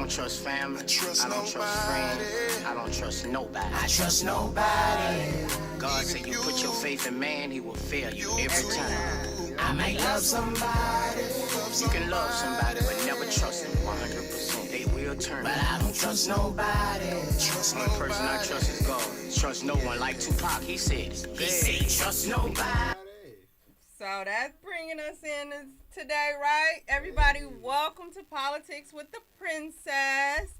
don't trust family. I don't trust friends. I don't trust nobody. I trust nobody. God said you put your faith in man, he will fail you every time. I may love somebody. You can love somebody, but never trust them 100%. They will turn. But I don't trust nobody. The only person I trust is God. Trust no one. Like Tupac, he said. He said trust nobody. So that's bringing us in today, right? Everybody, welcome to Politics with the Princess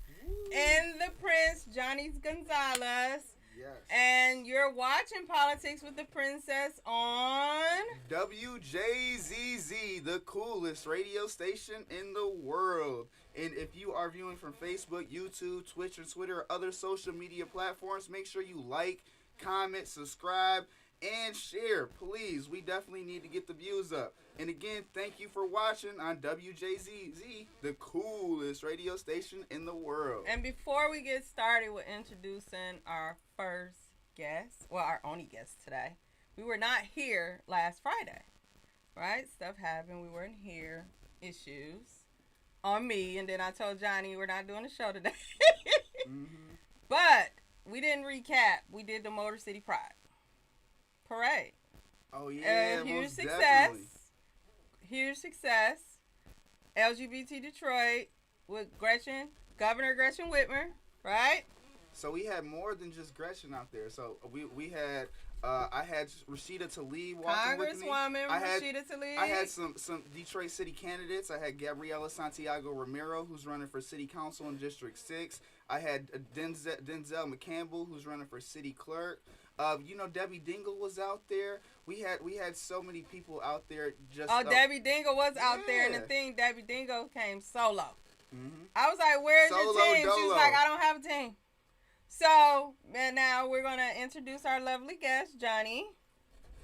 and the Prince, Johnny Gonzalez. Yes. And you're watching Politics with the Princess on Wjzz, the coolest radio station in the world. And if you are viewing from Facebook, YouTube, Twitch, or Twitter, or other social media platforms, make sure you like, comment, subscribe, and share. Please, we definitely need to get the views up. And again, thank you for watching on Wjzz, the coolest radio station in the world. And before we get started with introducing our first guest, well, our only guest today, we were not here last Friday, right? Stuff happened. We weren't here. Issues on me. And then I told Johnny we're not doing the show today. But we didn't recap. We did the Motor City Pride Parade. Oh, yeah, huge most success. definitely. Huge success. LGBT Detroit with Gretchen, Governor Gretchen Whitmer, right? So we had more than just Gretchen out there. So we had, I had Rashida Tlaib walking with me. Congresswoman Rashida Tlaib. I had some Detroit city candidates. I had Gabriela Santiago Romero, who's running for city council in District 6. I had Denzel McCampbell, who's running for city clerk. Debbie Dingle was out there. We had so many people out there. Debbie Dingle was out there, and the thing, Debbie Dingle came solo. Mm-hmm. I was like, "Where's your team?" Dolo. She was like, "I don't have a team." So, and now we're gonna introduce our lovely guest, Johnny.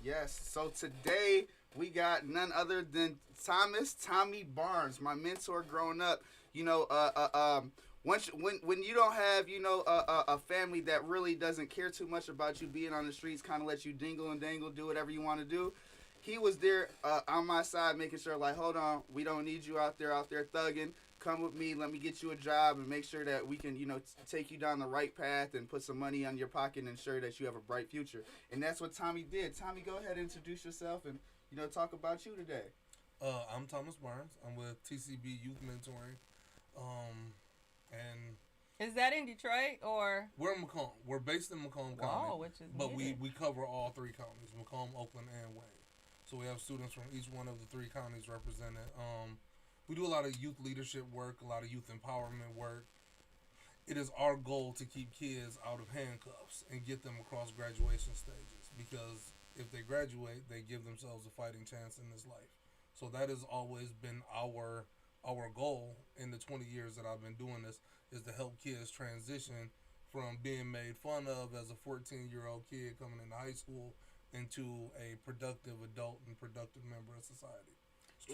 Yes. So today we got none other than Tommy Barnes, my mentor growing up. When you don't have a family that really doesn't care too much about you being on the streets, kind of let you dingle and dangle, do whatever you want to do, he was there on my side, making sure like, hold on, we don't need you out there thugging. Come with me, let me get you a job and make sure that we can take you down the right path and put some money on your pocket and ensure that you have a bright future. And that's what Tommy did. Tommy, go ahead and introduce yourself and talk about you today. I'm Thomas Barnes. I'm with TCB Youth Mentoring. And is that in Detroit or? We're in Macomb. We're based in Macomb County. Which is but we cover all three counties: Macomb, Oakland, and Wayne. So we have students from each one of the three counties represented. We do a lot of youth leadership work, a lot of youth empowerment work. It is our goal to keep kids out of handcuffs and get them across graduation stages, because if they graduate, they give themselves a fighting chance in this life. So that has always been our goal in the 20 years that I've been doing this, is to help kids transition from being made fun of as a 14-year-old kid coming into high school into a productive adult and productive member of society.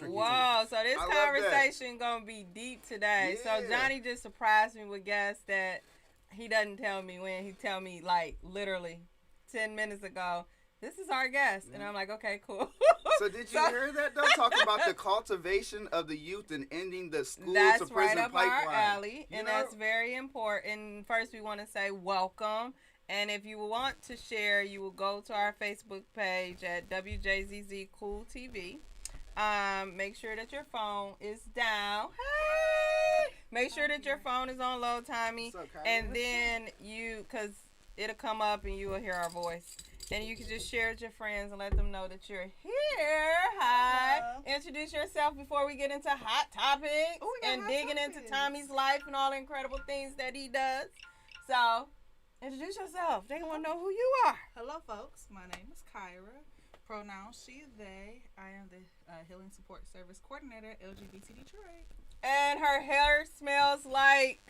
Wow, so this conversation gonna be deep today. Yeah. So Johnny just surprised me with guests that he doesn't tell me when. He tell me like literally 10 minutes ago, this is our guest. And I'm like, okay, cool. So did you hear that though? Talking about the cultivation of the youth and ending the school to prison right up pipeline. our alley, that's very important. First, we want to say welcome. And if you want to share, you will go to our Facebook page at Wjzz Cool TV. Make sure that your phone is down. Hey! Make sure that your phone is on low, Tommy. And then because it'll come up and you will hear our voice. And you can just share with your friends and let them know that you're here. Hi. Hello. Introduce yourself before we get into hot topics and digging into Tommy's life and all the incredible things that he does. So, introduce yourself. They want to know who you are. Hello, folks. My name is Kyra. Pronouns she, they. I am the Healing Support Service Coordinator at LGBT Detroit. And her hair smells like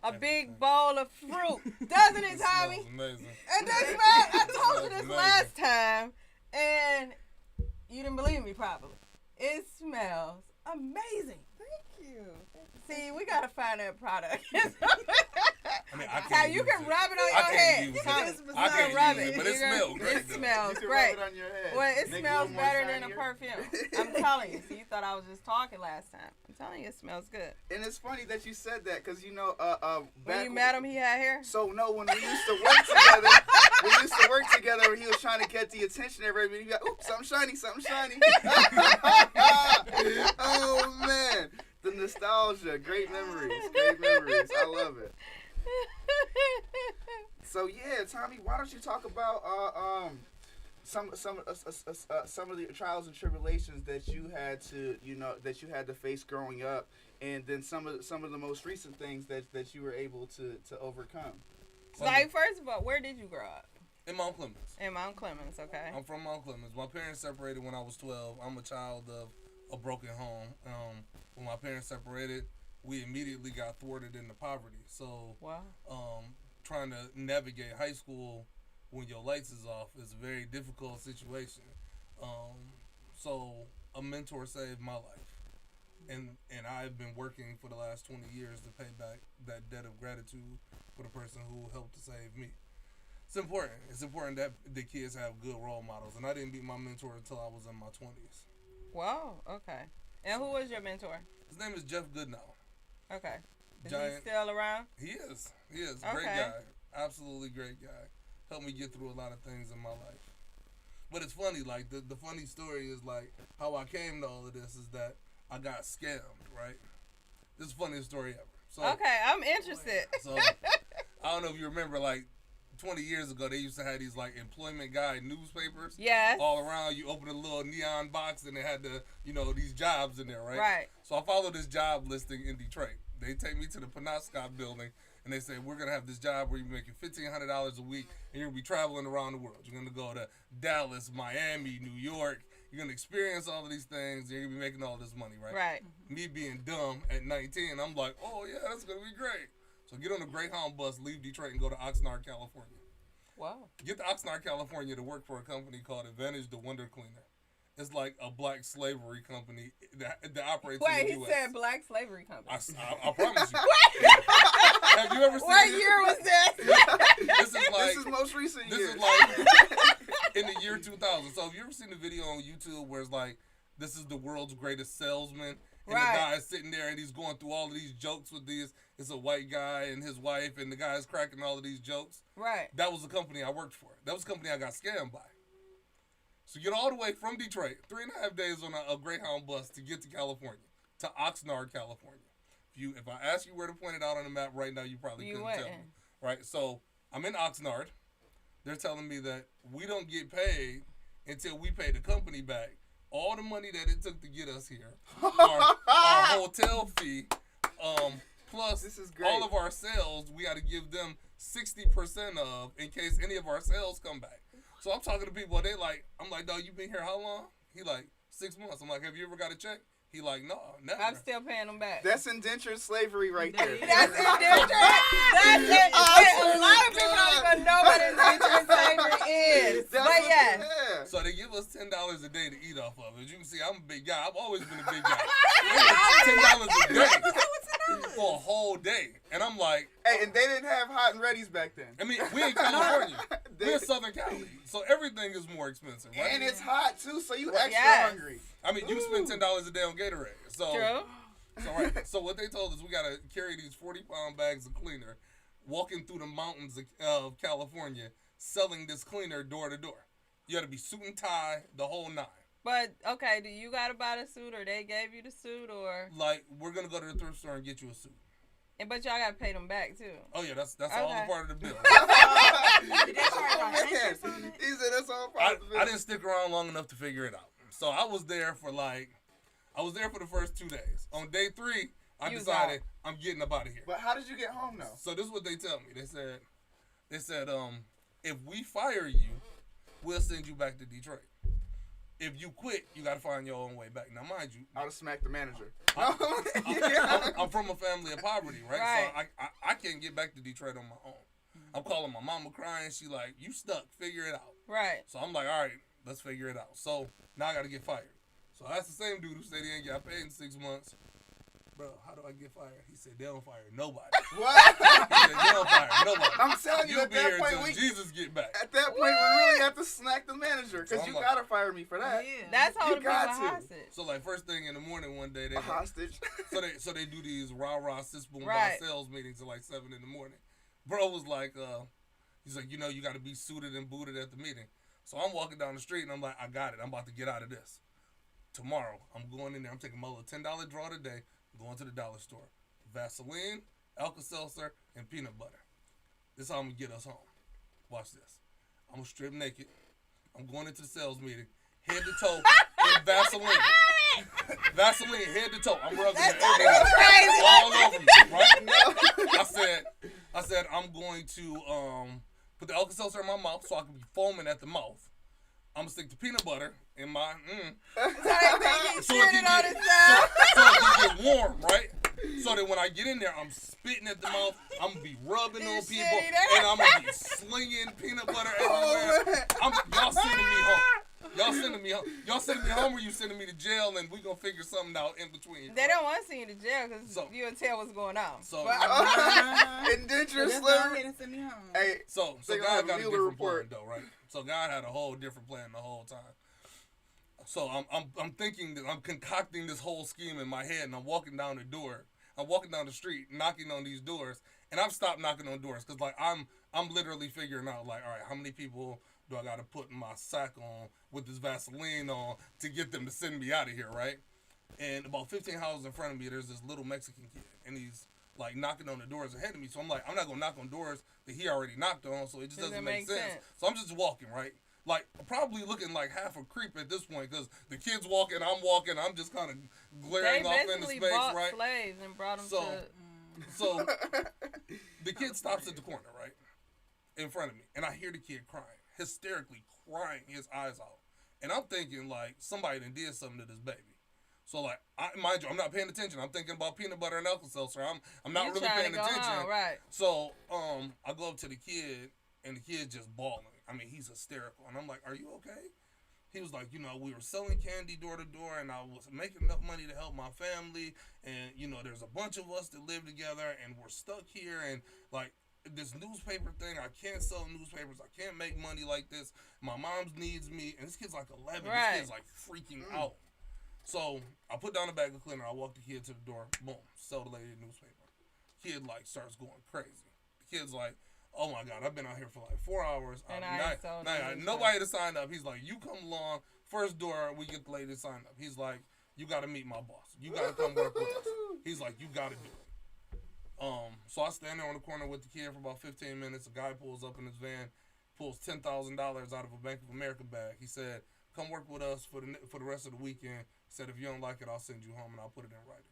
a big bowl of fruit. Doesn't it, Tommy? Amazing. It does smell. I told you this last time, and you didn't believe me probably. It smells amazing. Thank you. See, we got to find that product. I mean, I Now can't you use can it. rub it on I your can't head. use it. Tommy, I can't rub use it, but it You can- smells great, It though. smells You can great. rub it on your head. Well, it Make a little smells more better than a shinier. perfume. I'm telling you. So you thought I was just talking last time. I'm telling you, it smells good. And it's funny that you said that because you know, When you met him, he had hair. So no, when we used to work together, he was trying to get the attention of everybody. He'd be like, "Oops, something shiny, something shiny." Oh man, the nostalgia, great memories. I love it. So yeah, Tommy, why don't you talk about some of the trials and tribulations that you had to face growing up, and then some of the most recent things that you were able to overcome. Like, first of all, where did you grow up? In Mount Clemens. In Mount Clemens, okay. I'm from Mount Clemens. My parents separated when I was 12. I'm a child of a broken home. When my parents separated, we immediately got thwarted into poverty. So, Wow. Trying to navigate high school when your lights is off is a very difficult situation. So a mentor saved my life, and I've been working for the last 20 years to pay back that debt of gratitude for the person who helped to save me. It's important. It's important that the kids have good role models, and I didn't meet my mentor until I was in my 20s. Wow, okay. And who was your mentor? His name is Jeff Goodnow. Okay. Is Giant. he still around? He is. Great Okay. guy. Absolutely great guy. Helped me get through a lot of things in my life. But it's funny, like, the funny story is, like, how I came to all of this is that I got scammed, right? This is the funniest story ever. So, Okay, I'm interested. So, I don't know if you remember, like, 20 years ago, they used to have these, like, employment guide newspapers. Yes. All around. You open a little neon box, and they had these jobs in there, right? Right. So I followed this job listing in Detroit. They take me to the Penobscot building, and they say, we're going to have this job where you're making $1,500 a week, and you're going to be traveling around the world. You're going to go to Dallas, Miami, New York. You're going to experience all of these things, and you're going to be making all this money, right? Right. Me being dumb at 19, I'm like, oh, yeah, that's going to be great. So get on a Greyhound bus, leave Detroit, and go to Oxnard, California. Wow. Get to Oxnard, California to work for a company called Advantage the Window Cleaner. It's like a black slavery company that operates in Wait, the he U.S. said black slavery company. I promise you. Have you ever seen What year was this? This is most recent This years. is like in the year 2000. So have you ever seen the video on YouTube where it's like, this is the world's greatest salesman? And Right. the guy is sitting there and he's going through all of these jokes with these. It's a white guy and his wife, and the guy's cracking all of these jokes. Right. That was the company I worked for. That was the company I got scammed by. So get all the way from Detroit, 3.5 days on a Greyhound bus to get to California, to Oxnard, California. If I ask you where to point it out on the map right now, you probably couldn't tell me. Right? So I'm in Oxnard. They're telling me that we don't get paid until we pay the company back all the money that it took to get us here, our hotel fee, plus This is great. all of our sales, we got to give them 60% of in case any of our sales come back. So I'm talking to people, I'm like, dog, you been here how long? He like, 6 months. I'm like, have you ever got a check? He like, no, never. I'm still paying them back. That's indentured slavery right there. That's indentured. That's it. A lot of people don't even know what indentured slavery is. But yes. Yeah. So they give us $10 a day to eat off of. As you can see, I'm a big guy. I've always been a big guy. $10 a day for a whole day. And I'm like, Hey, and they didn't have hot and readies back then. I mean, we in California. We're in Southern Cali. So everything is more expensive, right? And it's hot too, so you extra Yes. hungry. I mean, you spend $10 a day on Gatorade. So, True. So what they told us, we got to carry these 40-pound bags of cleaner, walking through the mountains of California, selling this cleaner door to door. You got to be suit and tie, the whole nine. But, okay, do you got to buy the suit, or they gave you the suit, or? Like, we're going to go to the thrift store and get you a suit. But y'all got to pay them back, too. Oh, yeah, that's all a part of the bill. Did they charge Man, interest on it? he said that's all part of the I didn't stick around long enough to figure it out. So I was there for the first 2 days. On day 3, I decided I'm getting up out of here. But how did you get home though? So this is what they tell me. They said, if we fire you, we'll send you back to Detroit. If you quit, you got to find your own way back. Now, mind you, I would have smacked the manager. I'm from a family of poverty, right? Right. So I can't get back to Detroit on my own. I'm calling my mama crying. She like, you stuck. Figure it out. Right. So I'm like, all right, let's figure it out. So now I got to get fired. So that's the same dude who said he ain't got paid in 6 months. bro, how do I get fired? He said, they don't fire nobody. What? He said, they don't fire nobody. I'm telling you, You'll at be that here point, until Jesus get back. at that point, we really have to smack the manager because So you I'm gotta fire me for that. Yeah. That's You holding people got to. hostage. So like first thing in the morning one day, they A hostage. so they do these rah sis boom Right. by sales meetings at like 7 in the morning. Bro was like, he's like, you got to be suited and booted at the meeting. So I'm walking down the street and I'm like, I got it. I'm about to get out of this. Tomorrow, I'm going in there. I'm taking my little $10 draw today. I'm going to the dollar store. Vaseline, Alka-Seltzer, and peanut butter. This is how I'm going to get us home. Watch this. I'm going to strip naked. I'm going into the sales meeting. Head to toe in Vaseline. Vaseline, head to toe. I'm rubbing it everywhere. All over me, right? I said, I'm going to put the Alka-Seltzer in my mouth so I can be foaming at the mouth. I'm gonna stick the peanut butter in my So it so can it can get warm, right? So that when I get in there, I'm spitting at the mouth. I'm gonna be rubbing on It's people, shitty. and I'm gonna be slinging peanut butter everywhere. Y'all sending me home. Y'all sending me home, or you sending me to jail, and we gonna figure something out in between. They don't want to see you to jail because So- you'll tell what's going on. So, Indenture Just go slavery. ahead and send me home. Hey, so They gonna God have a got a Mueller different report. plan though, right? So God had a whole different plan the whole time. So I'm thinking that I'm concocting this whole scheme in my head, and I'm walking down the door. I'm walking down the street, knocking on these doors, and I've stopped knocking on doors because like I'm literally figuring out like, all right, how many people do I got to put my sack on with this Vaseline on to get them to send me out of here, right? And about 15 houses in front of me, there's this little Mexican kid, and he's like knocking on the doors ahead of me. So I'm like, I'm not gonna knock on doors that he already knocked on, so it just doesn't make sense. So I'm just walking, right? Like probably looking like half a creep at this point because the kid's walking, I'm just kind of They glaring off into basically space, bought right? slaves and brought them So- to. So the kid stops at the corner, right, in front of me, and I hear the kid crying, hysterically crying his eyes out, and I'm thinking like somebody done did something to this baby. So like, mind you, I'm not paying attention. I'm thinking about peanut butter and Alka-Seltzer. I'm not You really trying paying to go attention. home, right? So I go up to the kid, and the kid's just bawling. I mean, he's hysterical, and I'm like, "Are you okay?" He was like, we were selling candy door to door, and I was making enough money to help my family, and there's a bunch of us that live together, and we're stuck here, and like this newspaper thing, I can't sell newspapers, I can't make money like this. My mom needs me, and this kid's like 11. Right. This kid's like freaking out. So I put down a bag of cleaner, I walk the kid to the door, boom, sell the lady the newspaper. Kid like starts going crazy. The kid's like, oh my God, I've been out here for like 4 hours. And Nobody to sign up. He's like, you come along, first door, we get the lady to sign up. He's like, you got to meet my boss. You got to come work with us. He's like, you got to do it. So I stand there on the corner with the kid for about 15 minutes. A guy pulls up in his van, pulls $10,000 out of a Bank of America bag. He said, come work with us for the rest of the weekend. He said, if you don't like it, I'll send you home and I'll put it in writing.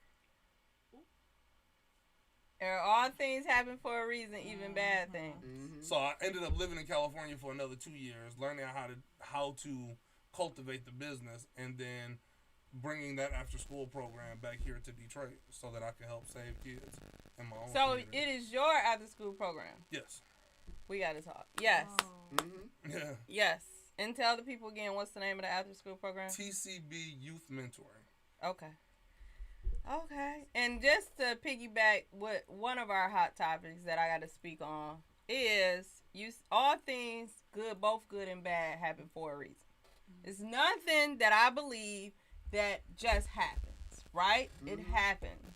All things happen for a reason, even bad things. Mm-hmm. So I ended up living in California for another 2 years, learning how to cultivate the business, and then bringing that after school program back here to Detroit so that I can help save kids in my own So community. it is your after school program. Yes. We got to talk. Yes. Mm-hmm. Yeah. Yes. And tell the people again, what's the name of the after school program? TCB Youth Mentoring. Okay. And just to piggyback with one of our hot topics that I got to speak on is all things good, both good and bad, happen for a reason. It's nothing that I believe that just happens, right? It happens.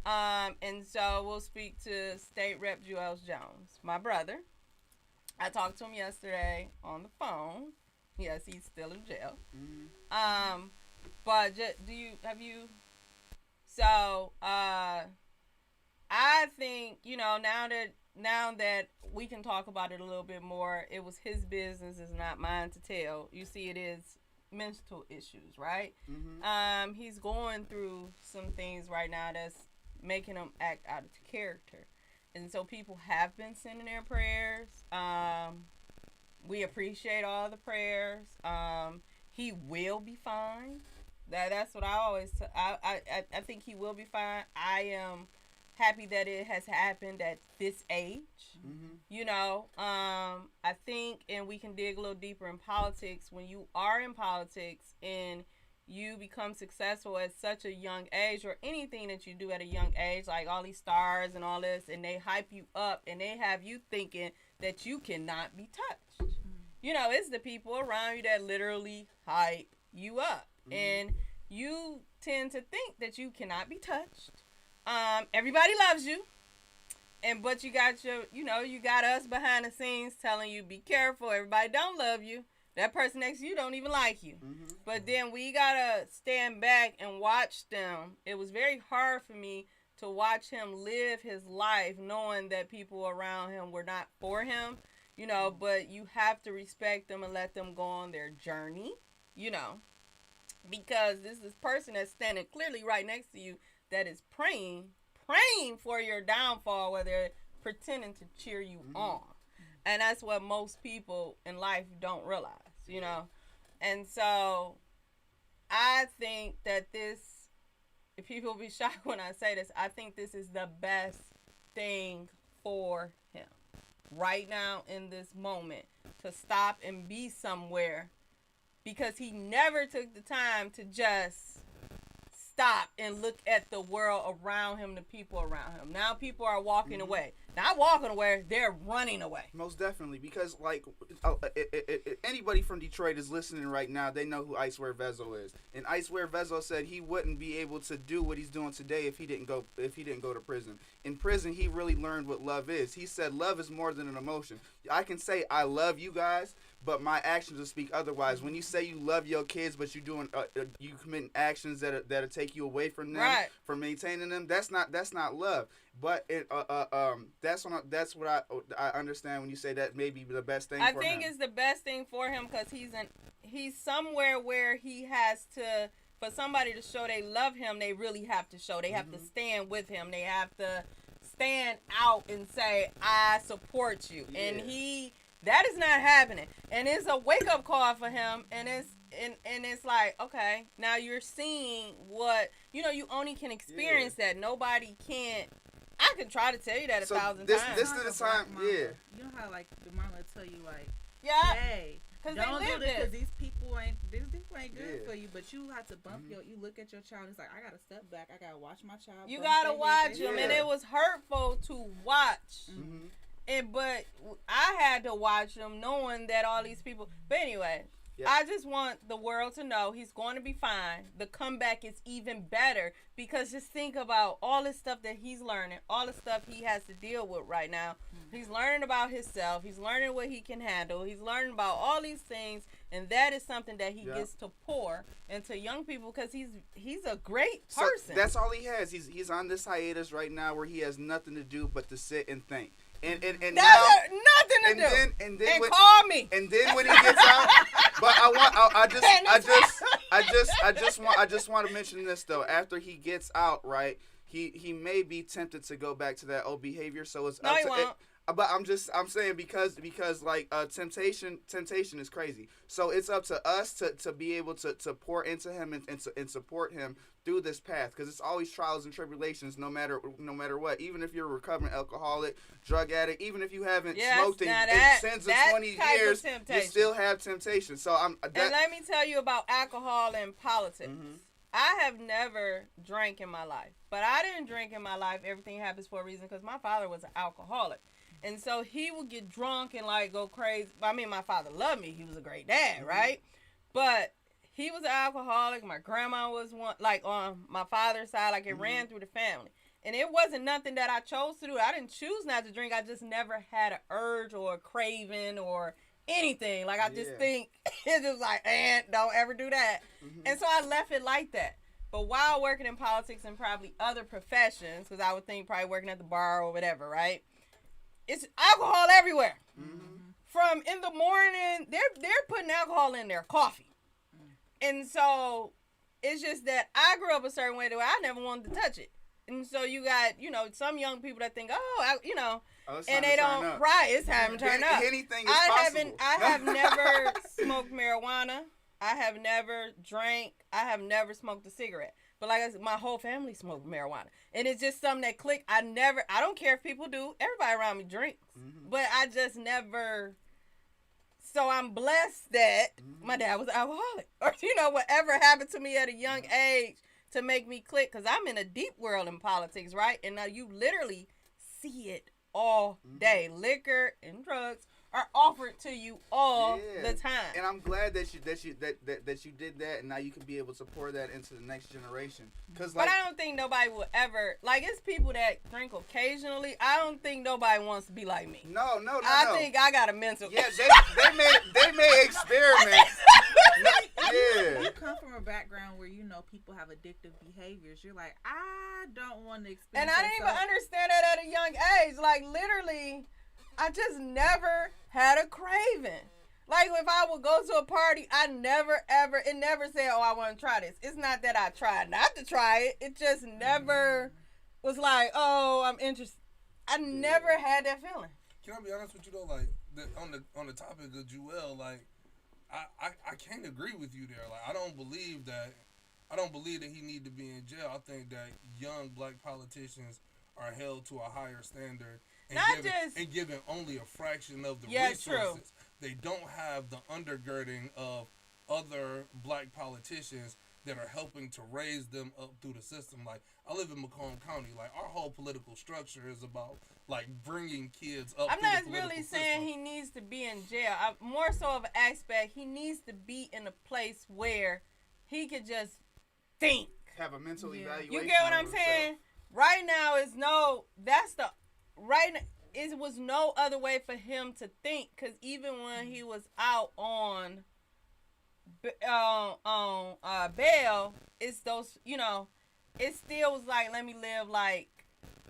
And so we'll speak to State Rep Wjzz Jones, my brother. I talked to him yesterday on the phone. Yes, he's still in jail. But So, I think, now that we can talk about it a little bit more, it was his business, it's not mine to tell. You see, it is mental issues, right? Mm-hmm. He's going through some things right now that's making him act out of character. And so people have been sending their prayers. We appreciate all the prayers. He will be fine. That's what I always I think he will be fine. I am happy that it has happened at this age. I think, and we can dig a little deeper in politics, when you are in politics and you become successful at such a young age, or anything that you do at a young age, like all these stars and all this, and they hype you up and they have you thinking that you cannot be touched. You know, it's the people around you that literally hype you up. And you tend to think that you cannot be touched. Everybody loves you. But you got you got us behind the scenes telling you, be careful. Everybody don't love you. That person next to you don't even like you. But then we got to stand back and watch them. It was very hard for me to watch him live his life knowing that people around him were not for him, you know, but you have to respect them and let them go on their journey, you know, because this is person that's standing clearly right next to you that is praying for your downfall, where they're pretending to cheer you on. And that's what most people in life don't realize, you know. And so I think that this, if people will be shocked when I say this, I think this is the best thing for him right now in this moment, to stop and be somewhere, because he never took the time to just stop and look at the world around him, the people around him. Now people are walking away. Not walking away, they're running away. Most definitely, because like anybody from Detroit is listening right now, they know who Wjzz is. And Wjzz said he wouldn't be able to do what he's doing today if he didn't go to prison. In prison, he really learned what love is. He said love is more than an emotion. I can say I love you guys, but my actions will speak otherwise. When you say you love your kids, but you committing actions that take you away from them, right, from maintaining them, that's not love. But that's what I understand when you say that may be the best thing for him. I think it's the best thing for him because he's somewhere where he has to, for somebody to show they love him, they really have to show. They have to stand with him. They have to stand out and say, I support you. Yeah. And that is not happening. And it's a wake-up call for him. And it's like, okay, now you're seeing what, you only can experience that. Nobody can't. I can try to tell you that 1,000 times. This is the time, You know how, like, the mama will tell you, like, yeah, hey, don't do this because it. these people ain't good for you. But you have to bump you look at your child. It's like, I got to step back. I got to watch my child. You got to watch them. And it was hurtful to watch. But I had to watch them knowing that all these people. But anyway, I just want the world to know he's going to be fine. The comeback is even better, because just think about all this stuff that he's learning, all the stuff he has to deal with right now. He's learning about himself. He's learning what he can handle. He's learning about all these things, and that is something that he gets to pour into young people, because he's a great person. So that's all he has. He's on this hiatus right now where he has nothing to do but to sit and think. And that's now, nothing to do. And call me. And then when he gets out, but I just want to mention this though. After he gets out, right, he may be tempted to go back to that old behavior. So it's no, he won't. But I'm saying because like temptation is crazy. So it's up to us to be able to pour into him and support him through this path, because it's always trials and tribulations, no matter what. Even if you're a recovering alcoholic, drug addict, even if you haven't smoked in 10 to 20 years, you still have temptation. So and let me tell you about alcohol and politics. I have never drank in my life, but I didn't drink in my life. Everything happens for a reason, because my father was an alcoholic. And so he would get drunk and like go crazy. I mean, my father loved me. He was a great dad, right? But he was an alcoholic. My grandma was one, like on my father's side, like it ran through the family. And it wasn't nothing that I chose to do. I didn't choose not to drink. I just never had an urge or a craving or anything. Like I just think it's just like, don't ever do that. And so I left it like that. But while working in politics and probably other professions, because I would think probably working at the bar or whatever, right? It's alcohol everywhere. From in the morning, they're putting alcohol in their coffee. And so it's just that I grew up a certain way that I never wanted to touch it. And so you got, some young people that think, and they don't, right, it's time to turn up. Anything is possible. I have never smoked marijuana. I have never drank. I have never smoked a cigarette. But like I said, my whole family smoked marijuana. And it's just something that clicked. I don't care if people do. Everybody around me drinks. But I just never So I'm blessed that my dad was alcoholic. Or, whatever happened to me at a young age to make me click. Because I'm in a deep world in politics, right? And now you literally see it all day. Liquor and drugs are offered to you all the time. And I'm glad that you did that, and now you can be able to pour that into the next generation. But I don't think nobody will ever, it's people that drink occasionally. I don't think nobody wants to be like me. No. I think I got a mental. Yeah, they may experiment. You come from a background where people have addictive behaviors. You're like, I don't want to experience. And I didn't even understand that at a young age. Literally, I just never had a craving. If I would go to a party, I never ever, it never said, oh, I want to try this. It's not that I tried not to try it. It just never was like, oh, I'm interested. I never had that feeling. Can I be honest with you though? On the topic of Jewel, I can't agree with you there. I don't believe that he need to be in jail. I think that young black politicians are held to a higher standard and given only a fraction of the resources. True. They don't have the undergirding of other black politicians that are helping to raise them up through the system. I live in Macomb County. Our whole political structure is about bringing kids up. I'm through not the political really system. saying he needs to be in jail. More so of an aspect, he needs to be in a place where he could just think. Have a mental evaluation. You get what I'm saying? Right now it was no other way for him to think, because even when he was out on bail, it's those, it still was let me live like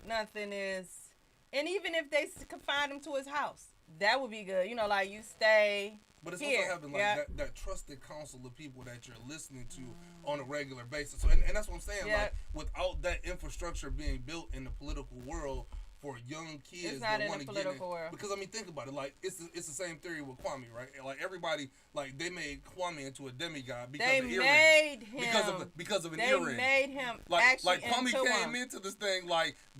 nothing is. And even if they confined him to his house, that would be good. You stay. But it's here. also having that trusted counsel of people that you're listening to on a regular basis. So, and that's what I'm saying. Without that infrastructure being built in the political world for young kids that want to get in. World. Because think about it. It's the same theory with Kwame, right? Everybody, they made Kwame into a demigod because of earrings. Because of an earring. They made him Kwame came into this thing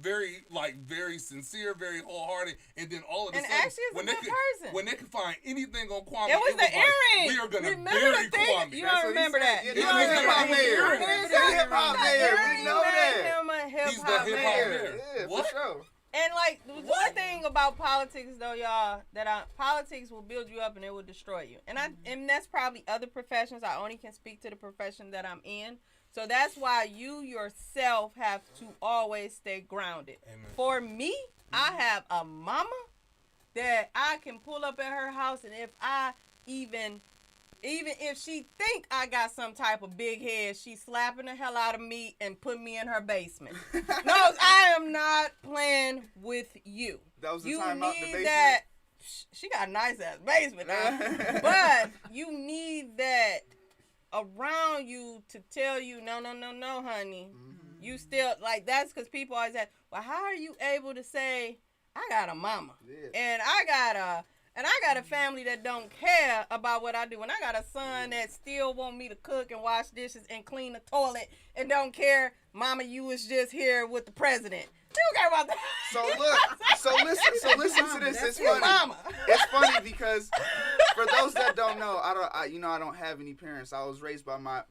very sincere, very wholehearted, and then all of a sudden, when they could find anything on Kwame, it was the earring. We are gonna bury Kwame. You don't remember that? You don't remember hip hop mayor. He's the hip hop mayor. We know that. He's the hip hop mayor. Yeah, for sure. And one thing about politics though, y'all, politics will build you up and it will destroy you. And that's probably other professions. I only can speak to the profession that I'm in. So that's why you yourself have to always stay grounded. Amen. For me, I have a mama that I can pull up at her house, and if I even if she think I got some type of big head, she's slapping the hell out of me and put me in her basement. No, I am not playing with you. That was the you time out the basement. That. She got a nice ass basement now. But you need that around you to tell you, no, honey. Mm-hmm. You still, that's because people always ask, well, how are you able to say, I got a mama. Yeah. And I got a family that don't care about what I do. And I got a son that still want me to cook and wash dishes and clean the toilet and don't care, mama, you was just here with the president. You don't care about that. So listen to this. It's funny. Mama. It's funny because for those that don't know, I don't have any parents. I was raised by my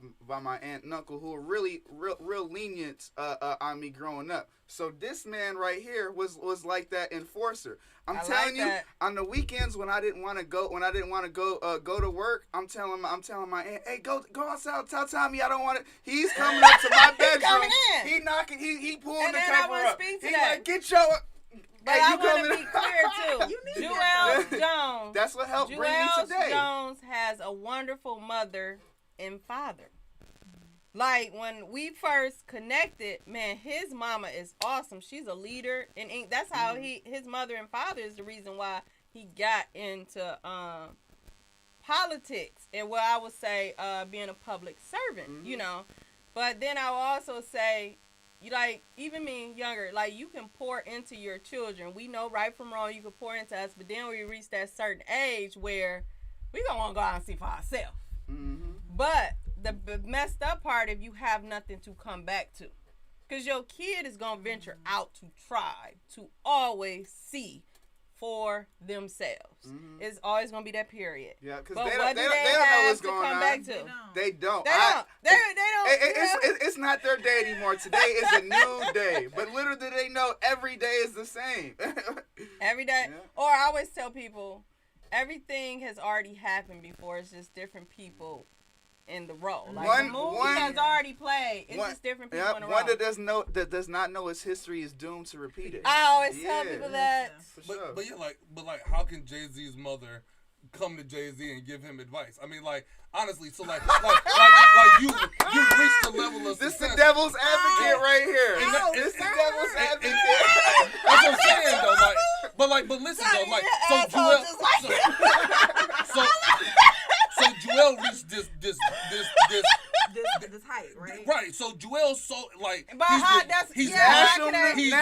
aunt and uncle who were really real lenient on me growing up. So this man right here was like that enforcer. I'm telling you, on the weekends when I didn't want to go to work, I'm telling my aunt, hey, go outside, tell Tommy I don't want it. He's coming up to my bedroom. He knocking, he pulling the cover up. He like, get your. But I want to be clear too. Jewel Jones. That's what helped bring me today. Jones has a wonderful mother and father. When we first connected, man, his mama is awesome. She's a leader, and that's how his mother and father is the reason why he got into politics and what I would say being a public servant, But then I will also say, even me younger, you can pour into your children. We know right from wrong, you can pour into us, but then we reach that certain age where we gonna want to go out and see for ourselves. Mm-hmm. But the messed up part, if you have nothing to come back to, because your kid is gonna venture out to try to always see for themselves. It's always gonna be that period. Yeah, because But they what don't do they know have what's to going come on. back to? They don't. They don't. They don't. They don't. It's not their day anymore. Today is a new day. But little do they know every day is the same. Every day. Yeah. Or I always tell people, everything has already happened before. It's just different people in the role. Like the movie has already played. It's just different people in the role. One that does not know its history is doomed to repeat it. I always tell people that. For sure. But how can Jay-Z's mother come to Jay-Z and give him advice? I mean, like, honestly, so like you reached the level of This success. the devil's advocate right here. This the devil's advocate. That's what I'm saying though. Like, but listen though, like, so Joel reached this height, right? Right. So Joel But he's national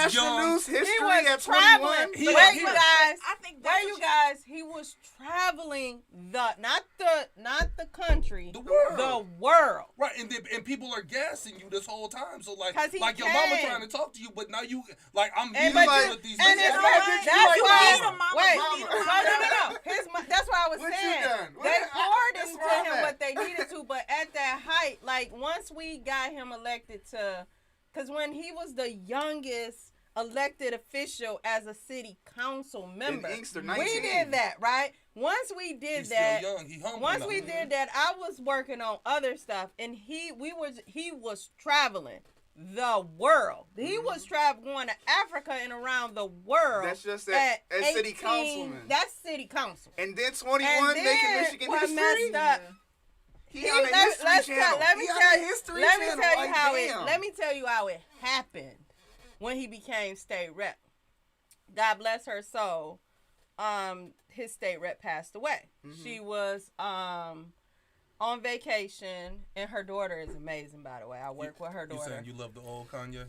young. news history He was at traveling. 21. Where you guys? I think Where you guys? He was traveling not the country, The world. the world. Right, and people are gassing you this whole time. So like 'Cause he your mama came. trying to talk to you, but now you like I'm And dealing but with these. and things. it's You like, need that's him, why. mama. Wait, You need him, no. mama. That's what I was What you saying. done? They poured That's into where I'm him at. what they needed to, but at that height, like once we got him elected to, because when he was the youngest elected official as a city council member, Inkster, we 19. did that, right? Once we did He's that, still young. He humble once now. we did that, I was working on other stuff, and he was traveling the world. He was going to Africa and around the world. That's just at 18. city councilman. That's city council. And then 21 And making then Michigan what history. messed up? He on the history channel. Let me He on tell the history let me channel. tell you Like, how damn. it. Let me tell you how it happened when he became state rep. God bless her soul. His state rep passed away. She was on vacation, and her daughter is amazing, by the way. I work with her You daughter. saying you love the old Kanye?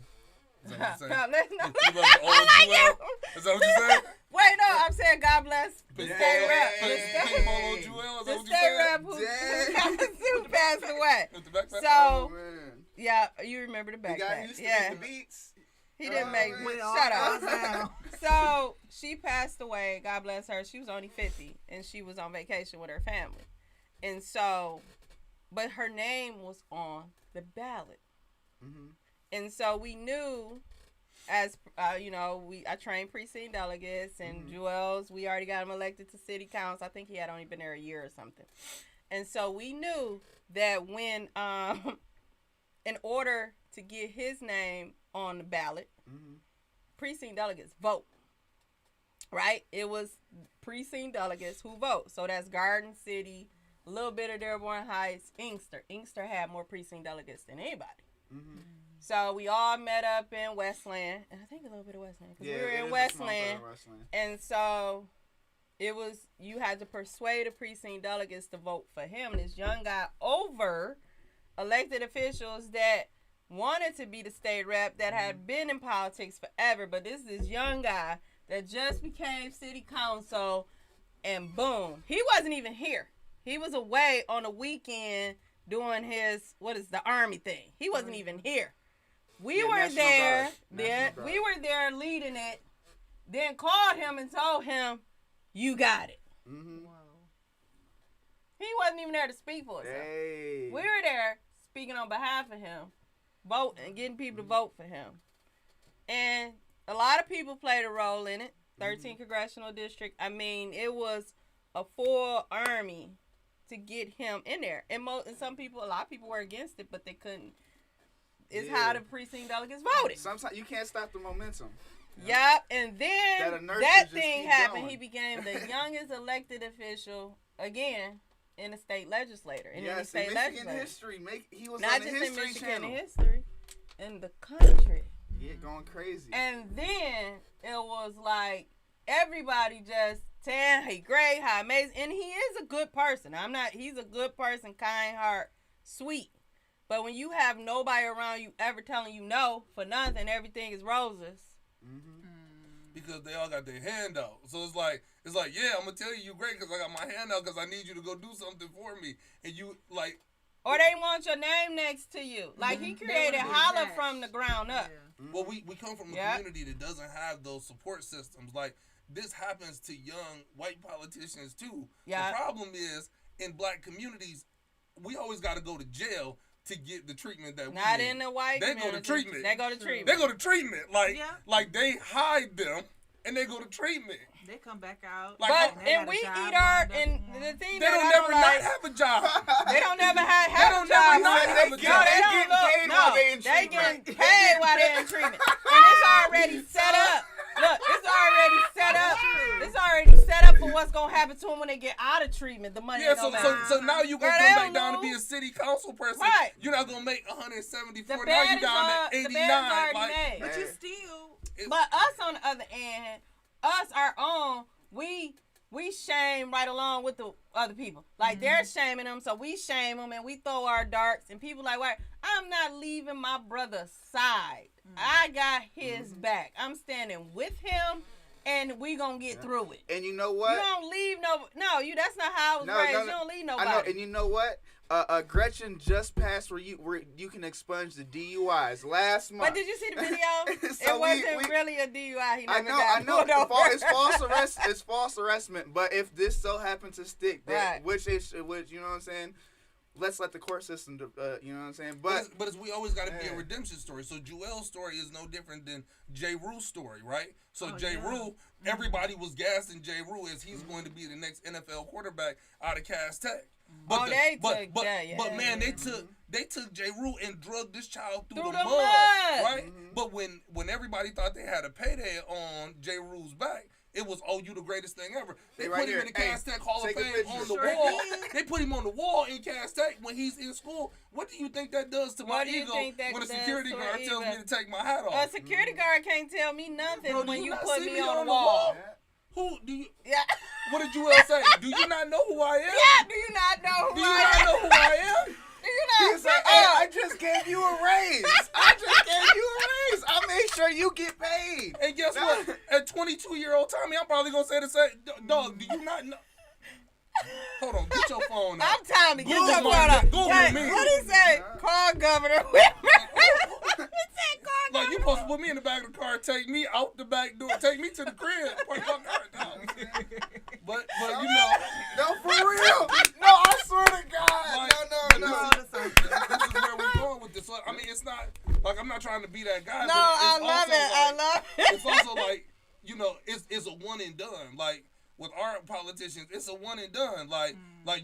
Is that what you're saying? No, let's not. You love the old Joel? Is that what you're saying? Wait, no, I'm saying God bless the Yeah. state rep. Pink Polo Joel? Is that The what state you're rep saying? who passed away. With the backpack? So, Oh, man. yeah, you remember the The guy backpack. who used to Yeah, make the beats. he didn't Oh, make man. it. All Shut goes up. down. So, she passed away. God bless her. She was only 50, and she was on vacation with her family. And so, but her name was on the ballot. And so we knew, as I trained precinct delegates and Joel's. We already got him elected to city council. I think he had only been there a year or something. And so we knew that when, in order to get his name on the ballot, precinct delegates vote. Right? It was precinct delegates who vote. So that's Garden City, a little bit of Dearborn Heights, Inkster. Inkster had more precinct delegates than anybody. So we all met up in Westland, and I think a little bit of Westland, because we were in Westland. And so it was, you had to persuade the precinct delegates to vote for him. This young guy over elected officials that wanted to be the state rep, that had been in politics forever, but this young guy that just became city council, and boom, he wasn't even here. He was away on a weekend doing his, the Army thing. He wasn't even here. We were there. We were there leading it. Then called him and told him, "You got it." He wasn't even there to speak for himself. Hey. We were there speaking on behalf of him, voting and getting people to vote for him. And a lot of people played a role in it. 13 congressional district. I mean, it was a full army to get him in there. And some people, a lot of people were against it, but they couldn't. It's how the precinct delegates voted. Sometimes you can't stop the momentum. Yep, and then that thing happened. Going. He became the youngest elected official again in the state legislature. In the state Michigan legislature. history. He was Not on the just in history Michigan, channel. in history, in the country. Yeah, going crazy. And then it was like everybody just saying, "Hey, great, how amazing," and he is a good person. He's a good person, kind heart, sweet. But when you have nobody around you ever telling you no for nothing, everything is roses. Because they all got their hand out. So it's like, yeah, I'm going to tell you you're great because I got my hand out because I need you to go do something for me. And you, like... Or they want your name next to you. Like, he created Holla from the ground up. Well, we come from a community that doesn't have those support systems. Like, this happens to young white politicians too. Yeah. The problem is in black communities, we always got to go to jail to get the treatment that we Not need. in the white They go to community. treatment. They go to treatment. They go to treatment. Like Yeah. like they hide them and they go to treatment. They come back out. Like, But they and got a we job eat our lined up, and yeah. the thing They that don't I never don't not like, have a job. they don't never have They don't a job. never not No, have a they job. don't getting look. paid No, while they in they treatment. getting paid while they're in treatment, and it's already set up. Look, it's already set up. It's already set up for what's gonna happen to them when they get out of treatment. The money Yeah, ain't so, gonna so matter. so now you gonna Girl, come they back don't down to know. be a city council person. Right. You're not gonna make 174. The Now you bed is down al- to the 89. bed's already Like, made. But you Man. still. But us on the other hand, us our own, we shame right along with the other people. Like they're shaming them, so we shame them and we throw our darts. And people like, wait, I'm not leaving my brother's side. I got his back. I'm standing with him, and we gonna get through it. And you know You what? don't leave no. You that's not how I was raised. You don't leave nobody. I know, and you know what? Gretchen just passed where you can expunge the DUIs last month. But did you see the video? So It wasn't really a DUI. He I never know, got pulled over. It's false arrest. It's false arrestment. But if this so happened to stick, that Right. which you know what I'm saying? Let's let the court system, you know what I'm saying? But we always got to be a redemption story. So Jewel's story is no different than J. Rule's story, right? So J. Rule, everybody was gassing J. Rule as he's going to be the next NFL quarterback out of Cass Tech. But man, they took J. Rule and drugged this child through the mud, right? But when everybody thought they had a payday on J. Rule's back, it was, oh, you the greatest thing ever. They right put him here. in the Cass Tech Hall of take a Fame picture. on the Sure wall. did. They put him on the wall in Cass Tech when he's in school. What do you think that does to my What do you ego think that when a does security to guard an tells me ego? to take my hat A off? security guard can't tell me nothing Bro, do when you not put see me on the wall. Who do you? Yeah. What did Joel say? Do you not know who I am? Yeah. Do you not know who Do you I not am? know who I am? Do you not? He's like, hey, I just gave you a raise. I made sure you get paid. And guess what? At 22-year-old Tommy, I'm probably gonna say the same. Dog, do you not know? Hold on, get your phone out. I'm Tommy. Get Google your my phone up. name. Google Wait, me. what he say? Call Governor Whitmer. He said call Like, you Governor. supposed to put me in the back of the car, take me out the back door, take me to the crib. Park my car down. But you know, No, for real. No, I swear to God. Like, No. this is where we're going with this. I mean, it's not like I'm not trying to be that guy. No, but I it's love also it. I like- love it. It's also like, you know, it's a one and done. Like with our politicians, it's a one and done. Like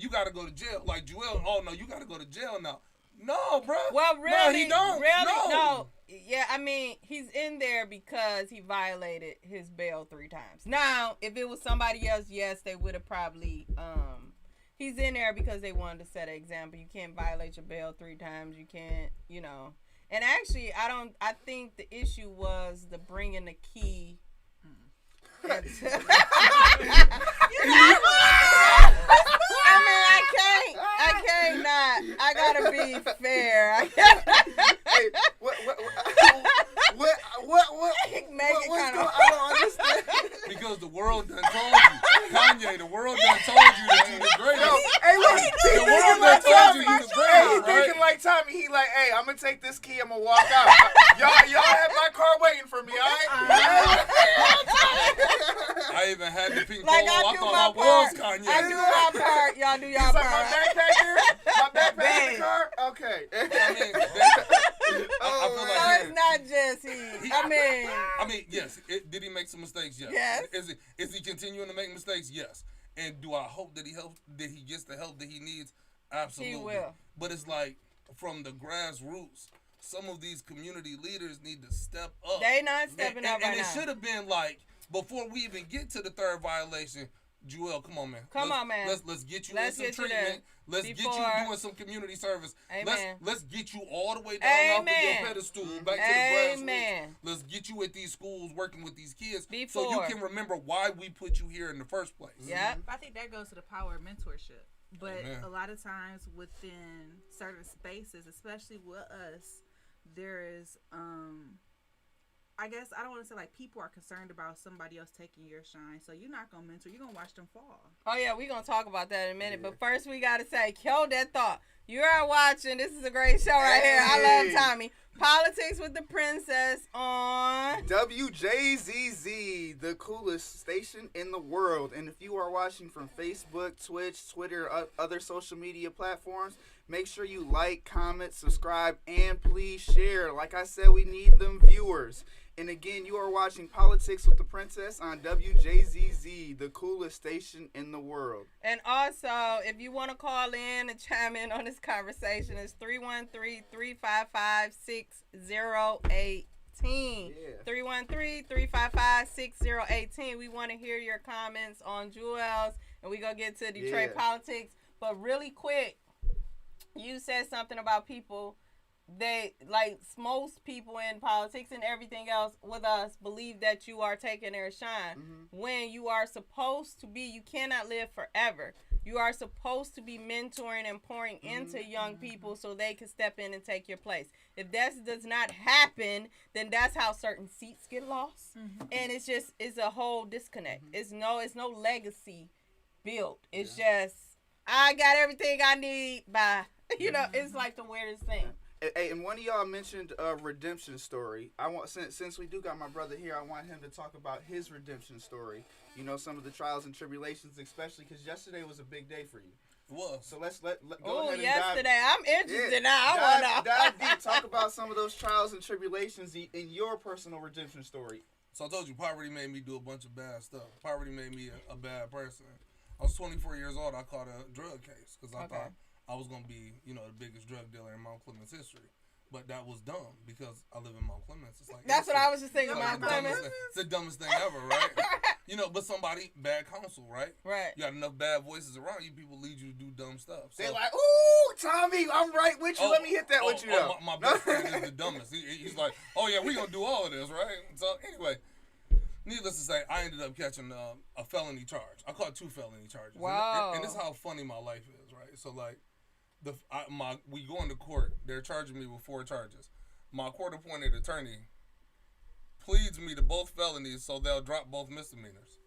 you got to go to jail. Like Joel, oh no, you got to go to jail now. No, bro. Well, no, really, he don't. really, no. Yeah, I mean, he's in there because he violated his bail 3 times. Now, if it was somebody else, yes, they would have probably. He's in there because they wanted to set an example. You can't violate your bail 3 times. You can't, you know. And actually, I think the issue was the bringing the key. I mean, I can't not. I gotta be fair. Hey, what? Make it What's kind going? of. I don't understand. Because the world done told you, Kanye. The world done told you that you the greatest. Yo, hey, look, The world done told you you the Hey, he greatest, thinking right? like Tommy. He like, hey, I'm gonna take this key. I'm gonna walk out. y'all have my car waiting for me. All right. I even had the pink Like polo. I I do thought my I was part. Kanye. I do my part. Y'all do y'all He's like, part. my backpack here. My backpack in Babe. the car. Okay. I mean, I feel So like it's not just he. I mean, yes. Did he make some mistakes? Yes. Yes. Is he continuing to make mistakes? Yes. And do I hope that he helps? That he gets the help that he needs? Absolutely. He will. But it's like from the grassroots, some of these community leaders need to step up. They not stepping up and right it now. should have been like before we even get to the 3rd violation. Joel, come on, man. Come on, man. Let's get you Let's in get some you there treatment. Let's get you before- doing some community service. Amen. Let's get you all the way down off of your Amen. pedestal back to the grassroots. Amen. Let's get you at these schools working with these kids so you Before. can remember why we put you here in the first place. Yeah. I think that goes to the power of mentorship. But Amen. a lot of times within certain spaces, especially with us, there is I guess I don't want to say like people are concerned about somebody else taking your shine, so you're not gonna mentor. You're gonna watch them fall. Oh yeah, we're gonna talk about that in a minute. But first, we gotta say, hold that thought. You are watching. This is a great show right here. I love Tommy. Politics with the Princess on WJZZ, the coolest station in the world. And if you are watching from Facebook, Twitch, Twitter, other social media platforms, make sure you like, comment, subscribe, and please share. Like I said, we need them viewers. And again, you are watching Politics with the Princess on WJZZ, the coolest station in the world. And also, if you want to call in and chime in on this conversation, it's 313-355-6018. 313-355-6018. We want to hear your comments on Jewels, and we're going to get to Detroit politics. But really quick, you said something about people. They, like most people in politics and everything else with us, believe that you are taking their shine. When you are supposed to be, you cannot live forever. You are supposed to be mentoring and pouring into young people so they can step in and take your place. If that does not happen, then that's how certain seats get lost. And it's a whole disconnect. It's no legacy built. It's just, I got everything I need by, it's like the weirdest thing. Hey, and one of y'all mentioned a redemption story. I want since we do got my brother here, I want him to talk about his redemption story. Some of the trials and tribulations, especially because yesterday was a big day for you. It was. So let's go ahead and yesterday. I'm interested now. I want to dive deep. Talk about some of those trials and tribulations in your personal redemption story. So I told you, poverty made me do a bunch of bad stuff. Poverty made me a bad person. I was 24 years old. I caught a drug case because I thought I was going to be, the biggest drug dealer in Mount Clemens history. But that was dumb because I live in Mount Clemens. It's like that's what I was just thinking. Mount Clemens. It's the dumbest thing ever, right? But somebody, bad counsel, right? Right. You got enough bad voices around you, people lead you to do dumb stuff. So, they're like, ooh, Tommy, I'm right with you. Let me hit that with you, though. My best friend is the dumbest. He's like, oh, yeah, we're going to do all of this, right? So, anyway, needless to say, I ended up catching a felony charge. I caught 2 felony charges. Wow. And this is how funny my life is, right? So, like, we go into court. They're charging me with 4 charges. My court-appointed attorney pleads me to both felonies so they'll drop both misdemeanors.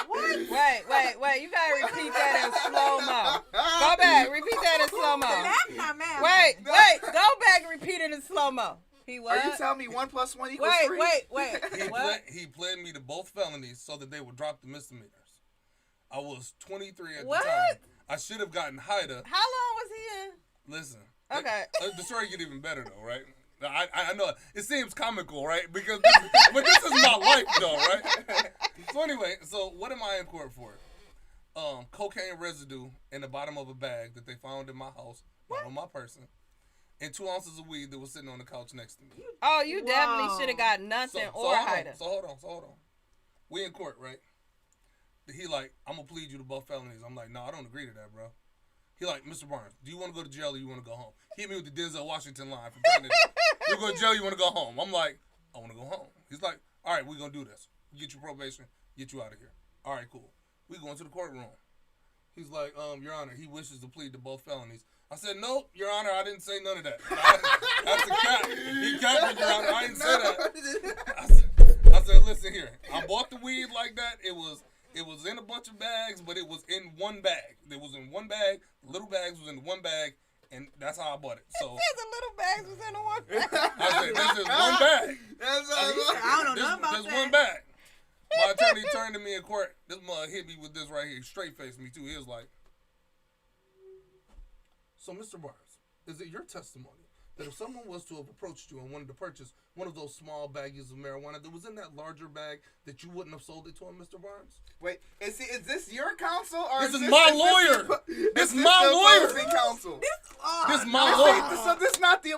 What? Wait. You gotta repeat that in slow-mo. Go back. Repeat that in slow-mo. Wait. Go back and repeat it in slow-mo. He what? Are you telling me 1 + 1 = 3? Wait. He pled me to both felonies so that they would drop the misdemeanors. I was 23 at the time. I should have gotten Haida. How long was he in? Listen. Okay. The story get even better though, right? I know it seems comical, right? But this is my life though, right? So anyway, what am I in court for? Cocaine residue in the bottom of a bag that they found in my house, not on my person, and 2 ounces of weed that was sitting on the couch next to me. Oh, you definitely should have got nothing or Haida. So hold on. We in court, right? He like, I'm gonna plead you to both felonies. I'm like, no, I don't agree to that, bro. He like, Mr. Barnes, do you want to go to jail or you want to go home? Hit me with the Denzel Washington line from pregnant. You go to jail, you want to go home? I'm like, I want to go home. He's like, all right, we're gonna do this. Get your probation, get you out of here. All right, cool. We go into the courtroom. He's like, Your Honor, he wishes to plead to both felonies. I said, nope, Your Honor, I didn't say none of that. That's a cap. He capped me, Your Honor. I didn't say that. I said, listen here. I bought the weed like that. It was in a bunch of bags, but it was in one bag. It was in one bag. The little bags was in one bag, and that's how I bought it. So the little bags was in the one bag. I said, this is one bag. I don't know nothing about this that. one bag. My attorney turned to me in court. This mug hit me with this right here. Straight faced me, too. He was like, so, Mr. Barnes, is it your testimony that if someone was to have approached you and wanted to purchase one of those small baggies of marijuana that was in that larger bag, that you wouldn't have sold it to him, Mr. Barnes? Wait, is this your counsel or this is my lawyer? This is my lawyer. Opposing counsel. This is my lawyer. So this is not the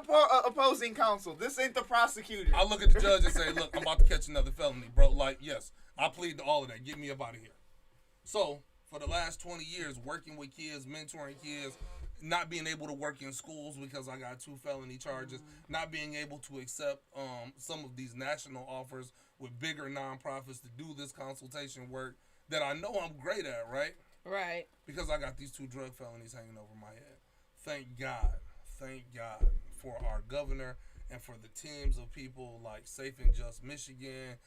opposing counsel. This ain't the prosecutor. I look at the judge and say, look, I'm about to catch another felony, bro. Like, yes, I plead to all of that. Get me up out of here. So, for the last 20 years, working with kids, mentoring kids, not being able to work in schools because I got 2 felony charges, not being able to accept some of these national offers with bigger nonprofits to do this consultation work that I know I'm great at, right? Right. Because I got these 2 drug felonies hanging over my head. Thank God for our governor and for the teams of people like Safe and Just Michigan,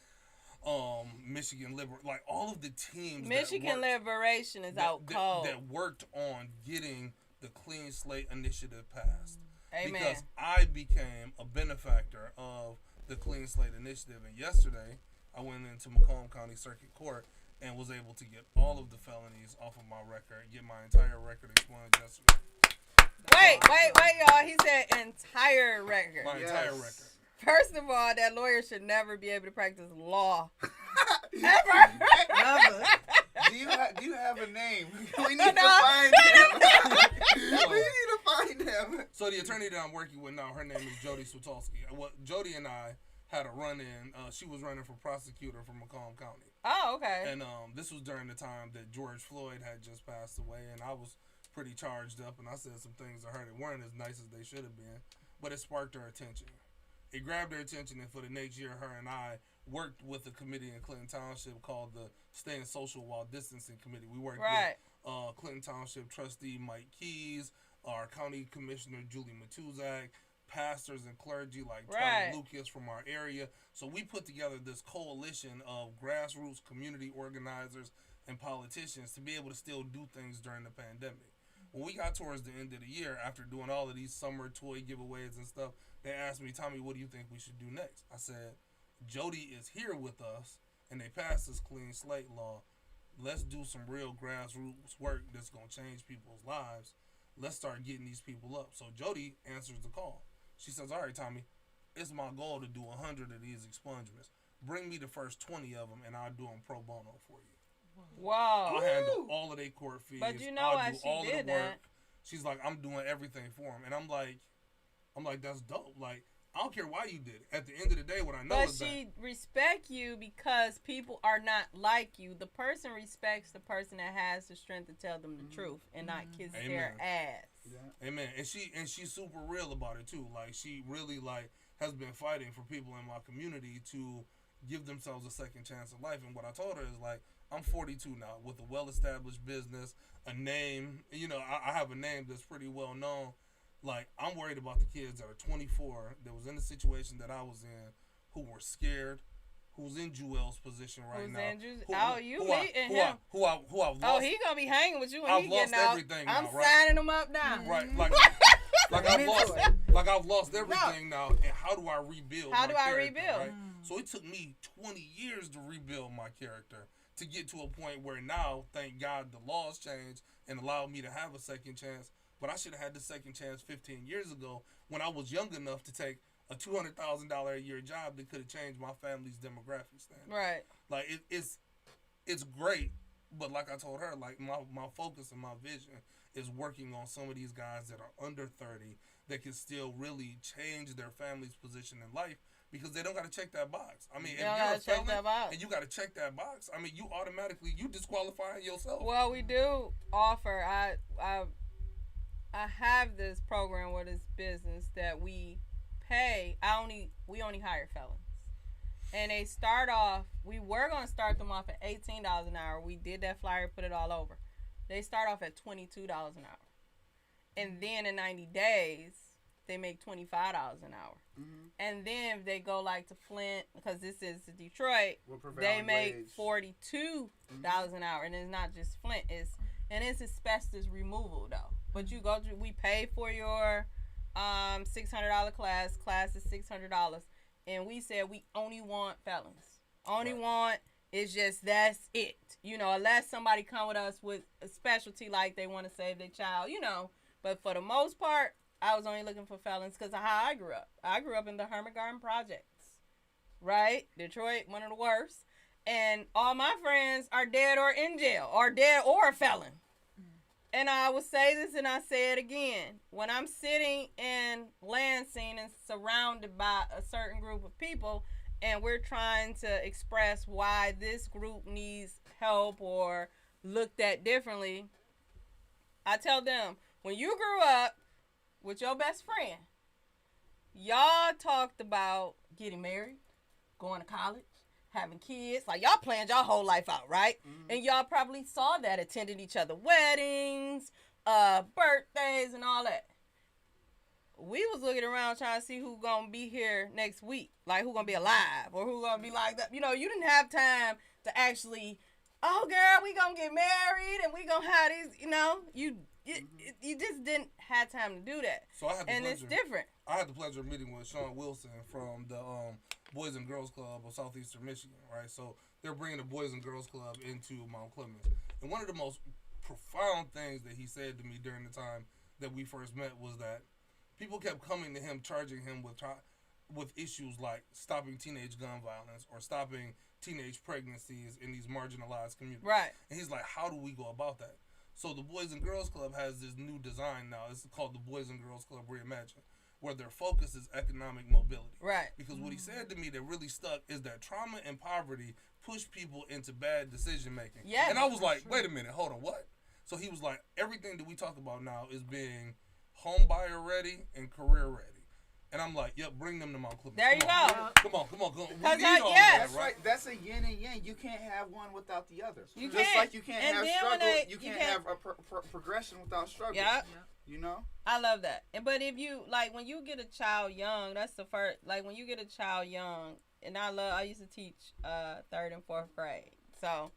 Michigan Liber, like all of the teams. Michigan Liberation is out cold. That worked on getting the Clean Slate Initiative passed. Amen. Because I became a benefactor of the Clean Slate Initiative, and yesterday I went into Macomb County Circuit Court and was able to get all of the felonies off of my record, get my entire record expunged yesterday. Wait, y'all. He said entire record. My entire record. First of all, that lawyer should never be able to practice law. Ever. Do you have a name? We need to find him. We need to find him. So the attorney that I'm working with now, her name is Jody Swatowski. Well, Jody and I had a run-in. She was running for prosecutor for Macomb County. Oh, okay. And this was during the time that George Floyd had just passed away, and I was pretty charged up, and I said some things to her that weren't as nice as they should have been, but it sparked her attention. It grabbed her attention, and for the next year, her and I worked with a committee in Clinton Township called the Staying Social While Distancing Committee. We worked with Clinton Township trustee Mike Keys, our county commissioner Julie Matuzak, pastors and clergy like Tony Lucas from our area. So we put together this coalition of grassroots community organizers and politicians to be able to still do things during the pandemic. When we got towards the end of the year, after doing all of these summer toy giveaways and stuff, they asked me, Tommy, what do you think we should do next? I said, Jody is here with us, and they passed this clean slate law. Let's do some real grassroots work that's going to change people's lives. Let's start getting these people up. So Jody answers the call. She says, all right, Tommy, it's my goal to do 100 of these expungements. Bring me the first 20 of them, and I'll do them pro bono for you. Wow. I'll handle all of their court fees. But you know why she did that? She's like, I'm doing everything for them. And I'm like, that's dope. Like, I don't care why you did it. At the end of the day, what I know is that. But she respect you because people are not like you. The person respects the person that has the strength to tell them the truth and not kiss their ass. Yeah. Amen. And she's super real about it too. Like, she really has been fighting for people in my community to give themselves a second chance in life. And what I told her is like, I'm 42 now with a well-established business, a name. You know, I have a name that's pretty well known. Like, I'm worried about the kids that are 24 that was in the situation that I was in, who were scared, who's in Jewel's position right now. Who I've lost. Oh, he gonna be hanging with you when he getting out. I've lost everything now, I'm signing him up now. Right, I've lost everything now. And how do I rebuild? How do I rebuild? Right? So it took me 20 years to rebuild my character to get to a point where now, thank God, the laws changed and allowed me to have a second chance. But I should have had the second chance 15 years ago when I was young enough to take a $200,000 a year job that could have changed my family's demographic standard. Right. Like, it's great, but like I told her, like, my focus and my vision is working on some of these guys that are under 30 that can still really change their family's position in life because they don't got to check that box. I mean, if you're a felon and you got to check that box, I mean, you automatically, you disqualifying yourself. Well, we do offer, I have this program with this business that we pay. We only hire felons. And they start off, we were going to start them off at $18 an hour. We did that flyer, put it all over. They start off at $22 an hour. And then in 90 days, they make $25 an hour. Mm-hmm. And then if they go like to Flint, because this is Detroit, they make $42 an hour. And it's not just Flint. It's asbestos removal, though. But you go through, we pay for your $600 class. Class is $600. And we said we only want felons. It's just, that's it. You know, unless somebody come with us with a specialty like they want to save their child, you know. But for the most part, I was only looking for felons because of how I grew up. I grew up in the Hermit Garden Projects, right? Detroit, one of the worst. And all my friends are dead or in jail, or dead or a felon. And I will say this and I say it again. When I'm sitting in Lansing and surrounded by a certain group of people and we're trying to express why this group needs help or looked at differently, I tell them, when you grew up with your best friend, y'all talked about getting married, going to college, having kids. Like, y'all planned y'all whole life out, right? Mm-hmm. And y'all probably saw that, attended each other's weddings, birthdays, and all that. we was looking around trying to see who gonna be here next week, like who gonna be alive or who gonna be like that. You know, you didn't have time to actually, oh girl, we gonna get married and we gonna have these. You know, you just didn't have time to do that. So I had the and pleasure, it's different. I had the pleasure of meeting with Sean Wilson from the Boys and Girls Club of Southeastern Michigan, right? So they're bringing the Boys and Girls Club into Mount Clemens. And one of the most profound things that he said to me during the time that we first met was that people kept coming to him, charging him with issues like stopping teenage gun violence or stopping teenage pregnancies in these marginalized communities. Right. And he's like, how do we go about that? So the Boys and Girls Club has this new design now. It's called the Boys and Girls Club Reimagined, where their focus is economic mobility. Right. Because what he said to me that really stuck is that trauma and poverty push people into bad decision making. Yeah. And I was like, wait a minute, hold on, what? So he was like, everything that we talk about now is being home buyer ready and career ready. And I'm like, yep, bring them to Mount Clemens. There you go. Come on. We Because need all yes. that, right? That's a yin and yang. You can't have one without the other. You Just can't. like you can't And have then struggle. when You can't have a progression without struggle. Yep. You know? I love that. But if you, like, when you get a child young, that's the first, like, when you get a child young, and I used to teach 3rd and 4th grade. So,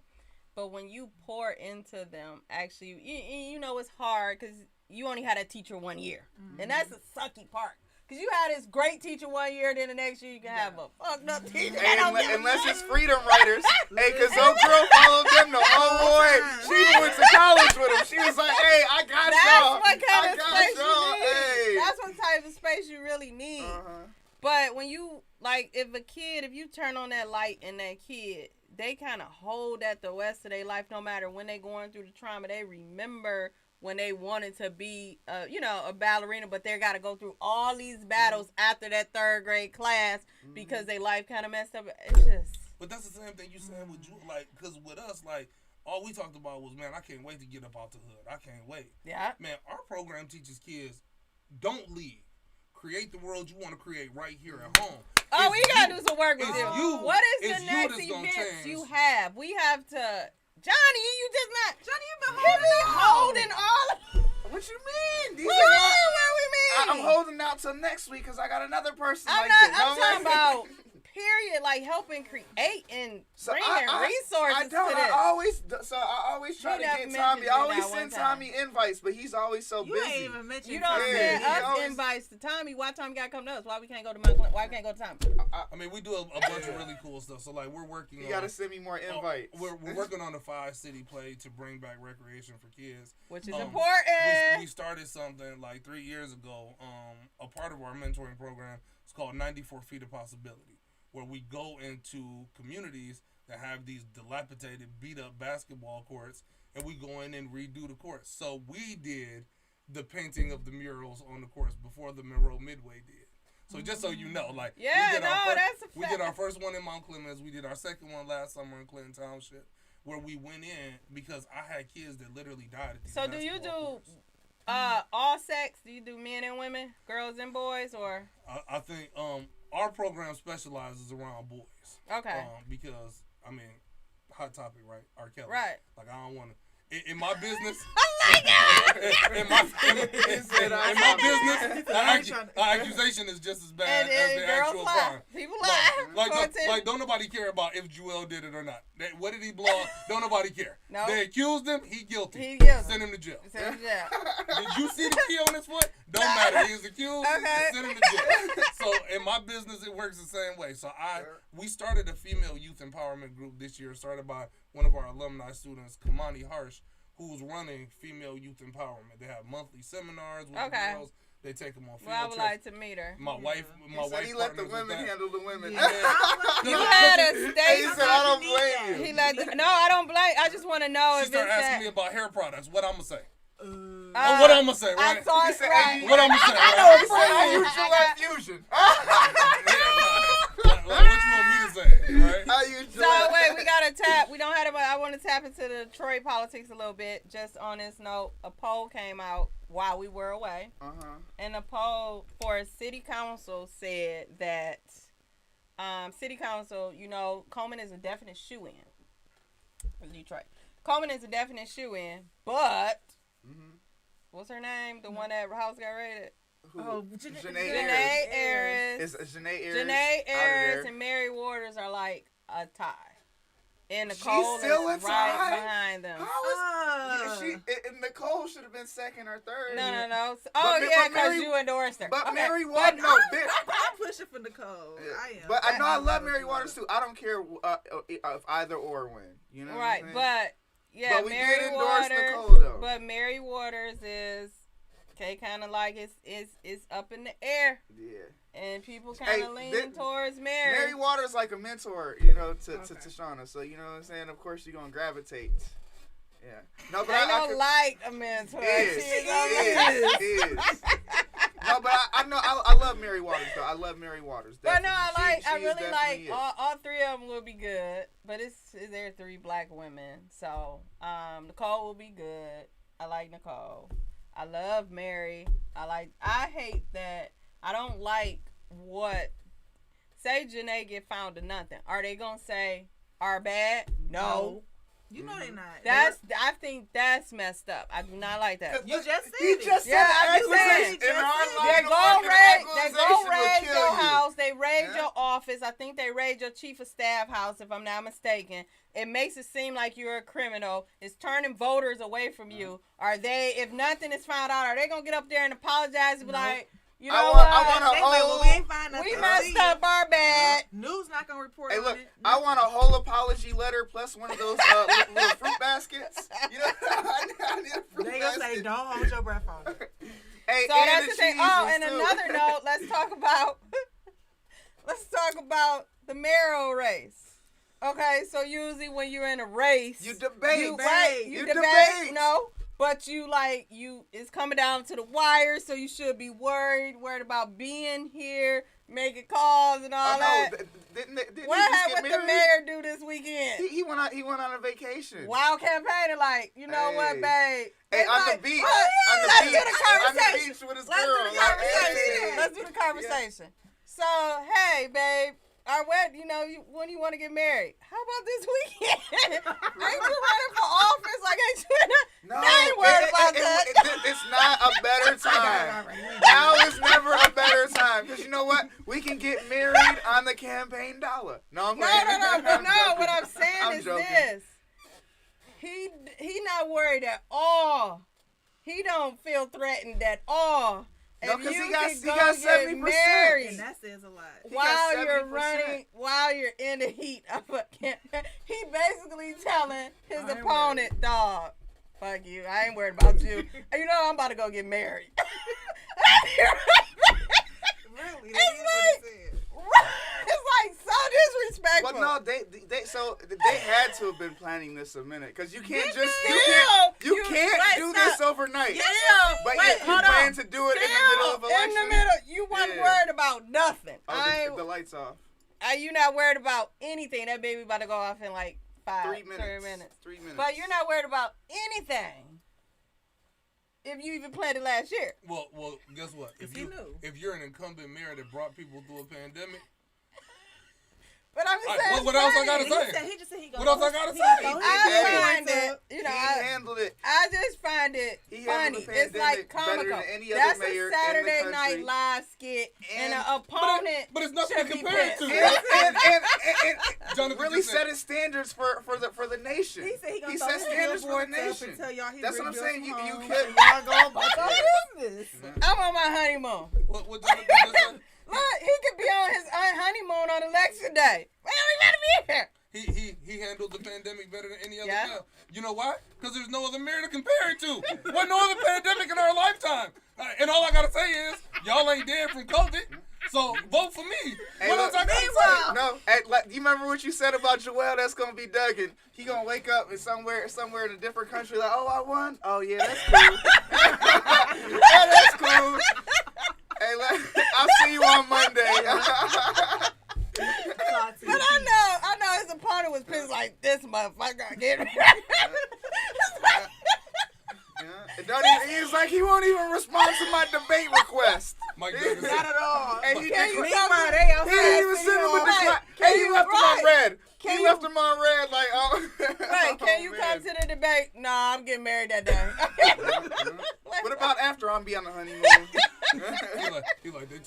but when you pour into them, actually, you know it's hard because you only had a teacher 1 year. Mm-hmm. And that's the sucky part. Because you had this great teacher 1 year, then the next year you can have a fucked up teacher. Hey, unless it's freedom writers. Hey, because old girl followed them the whole way. She went to college with them. She was like, hey, I got y'all. That's what kind of space y'all. you need. Hey. That's what type of space you really need. Uh-huh. But when you, like, if you turn on that light in that kid, they kind of hold that the rest of their life, no matter when they're going through the trauma. They remember when they wanted to be, a ballerina, but they got to go through all these battles after that 3rd grade class because their life kind of messed up. It's just. But that's the same thing you saying with you, like, because with us, like, all we talked about was, man, I can't wait to get up out the hood. I can't wait. Yeah. Man, our program teaches kids, don't leave. Create the world you want to create right here at home. Oh, we got to do some work with you. What is the next that's gonna events change. you have? We have to. Johnny, you just not. Johnny, you've been You be holding all of. What you mean? These What are we mean? I'm holding out till next week because I got another person I'm like not. this. I'm talking about. Period, like helping create and bringing resources to this. I always try to never get mentioned Tommy. you I always that one send time. Tommy invites, but he's always so You busy. ain't even mentioned You don't send he us always- invites to Tommy. Why Tommy got to come to us? Why we can't go to Mount? Why we can't go to Tommy? I mean, we do a bunch of really cool stuff. So, like, we're working You on... gotta send me more invites. We're working on the 5-city play to bring back recreation for kids. Which is We important. started something like 3 years ago. A part of our mentoring program is called 94 Feet of Possibility, where we go into communities that have these dilapidated, beat-up basketball courts, and we go in and redo the courts. So we did the painting of the murals on the courts before the Monroe Midway did. So just so you know, like, Yeah, that's a we fact. did our first one in Mount Clemens. We did our second one last summer in Clinton Township, where we went in because I had kids that literally died at these So do you basketball do courts. all sex? Do you do men and women, girls and boys, or? I think our program specializes around boys. Okay. Because I mean, hot topic, right? R. Kelly. Right. Like I don't want to. In my business. I like it. in my business, the accusation is just as bad as the girls actual lie. crime. People lie. Like, don't nobody care about if Joel did it or not. What did he blog? Don't nobody care. No. They accused him. He guilty. He guilty. Send him to jail. Send him to jail. Did you see the key on his foot? Don't matter. He is accused. Okay. Send him to jail. So in my business, it works the same way. So we started a female youth empowerment group this year, started by one of our alumni students, Kamani Harsh, who's running female youth empowerment. They have monthly seminars with the girls. They take them on field Well, I would trips. like to meet her. My wife He let the partners with women that. handle the women. You had a He state. said, I don't blame you. He let. No, I don't blame. I just want to know She if it's started asking that. me about hair products. What I'm gonna say? What I'm gonna say, right? I saw He it said, right. What I'm gonna say? I Right? know, he said, I use Gillette Fusion. Like, what you want me to say? Right? I use So Gillette. wait, we gotta tap. We don't have it, but I want to tap into the Detroit politics a little bit. Just on this note, a poll came out while we were away, and the poll for city council said that city council, Coleman is a definite shoe-in. Detroit, Coleman is a definite shoe-in, but what's her name? The one that house got raided. Who? Oh, Janae Janae Ayers. Ayers. Is Janae Ayers? Janae out of Ayers there? and Mary Waters are like a tie. And She's Nicole still is a right tie? behind them. How is and Nicole should have been second or third. No. But Oh, yeah, because Mary- you endorsed her. But Okay, Mary but Waters, no, bitch. I'm pushing for Nicole. Yeah. I am. But I know I love Mary Waters too. I don't care if either or win. You know Right, what I'm saying? but yeah, But we Mary did endorse Waters. Nicole, though. But Mary Waters is kind of like it's up in the air, Yeah. and people kind of lean towards Mary. Mary Waters like a mentor, you know, to Shauna. So you know what I'm saying. Of course, you're gonna gravitate. Yeah. No, but Ain't I no could, like a mentor. is. She's No, but I know I love Mary Waters though. I love Mary Waters. But no, Definitely. I She is really like definitely it. all three of them will be good. But there are 3 black women, so Nicole will be good. I like Nicole. I love Mary. I hate that. I don't like what. Say Janae get found to nothing. Are they gonna say are bad? No. You know they not. I think that's messed up. I do not like that. You just said He it. just Yeah, said I just acquisition. said In our it. line They of go work, raid. an They go acquisition will raid kill your you. house. They raid Yeah. your office. I think they raid your chief of staff house, if I'm not mistaken. It makes it seem like you're a criminal. It's turning voters away from you. Are they? If nothing is found out, are they gonna get up there and apologize and be like, you know I what? want a They like, well, we ain't find nothing. We messed up our bad. News not gonna report Hey, on look, it. I want a whole apology letter plus one of those little fruit baskets. You know, I need a fruit They gonna say, basket. don't hold your breath on it. Hey, So and that's the the thing. cheese Oh, ones, and too. another note. Let's talk about the mayoral race. Okay, so usually when you're in a race, You debate. You debate. debate. No, but it's coming down to the wire, so you should be worried about being here, making calls and all that. Didn't What he just happened get with the married? mayor do this weekend? He went on a vacation. Wild campaigning, like, you know what, Hey. babe? Hey, They on like, the beach. "Oh, On the let's beach. do the conversation. On the beach with his Let's girl. do the like, conversation. hey. Let's do the conversation. So, hey, babe, our wedding, when do you want to get married? How about this weekend? Ain't you running for office? Like, ain't you in a... No, I ain't worried about that. It's not a better time. Now is never a better time. Because you know what? We can get married on the campaign dollar. No, I'm No, playing. but no, joking. what I'm saying I'm is joking. this. He not worried at all. He don't feel threatened at all. No, If 'cause you he got- can he go got get 70%. married And that says a lot. He got while you're 70%. running, while you're in the heat of a campaign, he basically telling his I ain't opponent, dog, fuck you, I ain't worried about you. You know, I'm about to go get married. Really? It's That is what like- he said. It's like so disrespectful. But no, they had to have been planning this a minute because you can't just Still, you can't wait, do stop. this overnight. Yeah, But wait, you hold plan on. to do it in the middle of election. In the middle, you wasn't Yeah. worried about nothing. Oh, the lights off. You not worried about anything. That baby about to go off in like 3 minutes. 3 minutes. But you're not worried about anything. If you even planned it last year. Well, guess what? If he knew. If you're an incumbent mayor that brought people through a pandemic, But I'm just All right, saying. what else I gotta funny. say? He just said he What else I gotta say? I find it, he handled it. I just find it He funny. handled the It's like pandemic better comical. than any other That's mayor a in the Saturday country. Night Live skit, and an And- opponent. but it's nothing should to be compare it pissed. to. And Jonathan really just said- set his standards for the nation. He said he gonna set standards for a And nation. tell y'all he That's what I'm rebuilt saying. some You homes, could. and y'all go about your business. I'm on my honeymoon. what Jonathan just said? Look, he could be on his honeymoon on election day. We don't even gotta be here. He handled the pandemic better than any other Yeah. mayor. You know why? Because there's no other mayor to compare it to. Wasn't no other pandemic in our lifetime. And all I gotta say is, y'all ain't dead from COVID, so vote for me. Hey, What look, else I gotta say? No, you remember what you said about Joel? That's gonna be Duggan. He gonna wake up in somewhere in a different country. Like, oh, I won. Oh yeah, that's cool. Yeah, that's cool. Hey, I'll see you on Monday. But I know his opponent was pissed like this motherfucker. Get me. He's like, he won't even respond to my debate request. Mike Douglas Not at all. And he Can you he come Meanwhile, to- they outside was singing sitting with the all flag. Can Hey, he you- left him on red. Can He you- left him on red like, oh. Right, can you oh, come man. to the debate? Nah, I'm getting married that day. What about after I'm be on the honeymoon?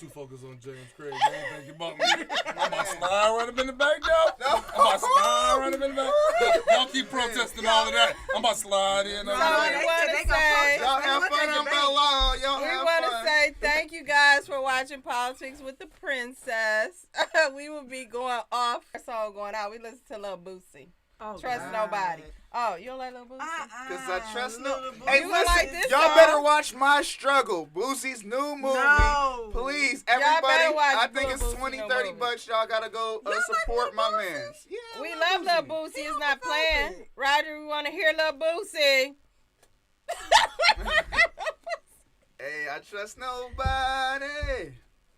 too focused on James Craig. You ain't thinking about me. I'm about to slide right up in the back, though. I'm about to slide right up in the back. Y'all keep protesting all of that. I'm about to slide in. So we want to say, Y'all have fun on Bella. Y'all we have want to fun. say thank you guys for watching Politics with the Princess. We will be going off. Our song going out. We listen to Lil Boosie. Oh, Trust God. nobody. Oh, you don't like Lil Boosie? Cause I trust no. Lil Hey, You listen, like this y'all song? better watch My Struggle, Boosie's new movie. No. Please, Y'all everybody. better watch I think Lil it's Boosie 20, new 30 movie. bucks. Y'all gotta go support my mans. Yeah, We Lil love Lil Boosie. Boosie. It's not playing. Roger, we want to hear Lil Boosie. Hey, I trust nobody.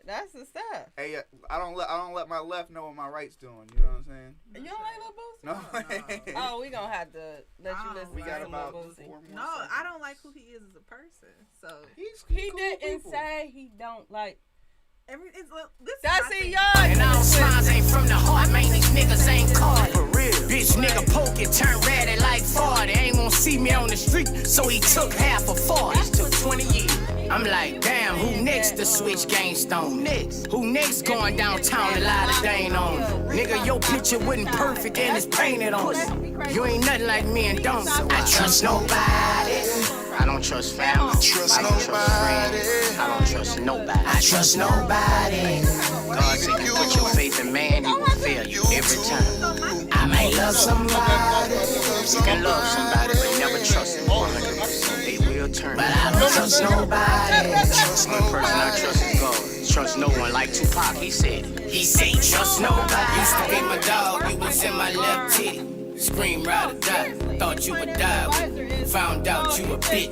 That's the stuff. Hey, I don't let my left know what my right's doing. You know what I'm saying? You don't like Lil Boosie? No. Oh, we gonna have to let you listen We to got Lil about Boosie. 4 more No, seconds. I don't like who he is as a person. So He cool didn't people. say he don't like. this That's is my it, thing. y'all. And all smiles ain't from the heart, man. These niggas ain't caught. For real. Bitch nigga poke it, turn red at like 40. Ain't gonna see me on the street, so he took half of 40. It took 20 years. I'm like, damn, who next to switch gangstone? Who next going downtown to lie to Dane on? Nigga, your picture wasn't perfect and it's painted on. You ain't nothing like me and don't. I trust nobody. I don't trust family. I don't trust friends. I don't trust nobody. I trust nobody. God said you put your faith in man, he will fail you every time. I might love somebody, You can love somebody, but never trust them 100%. They will turn. but I don't trust nobody. One person I trust is God. Trust no one. Like Tupac, he said. He say trust nobody. Used to be my dog, you was in my left titty. Scream ride or die, thought you would die. Found out you a bitch.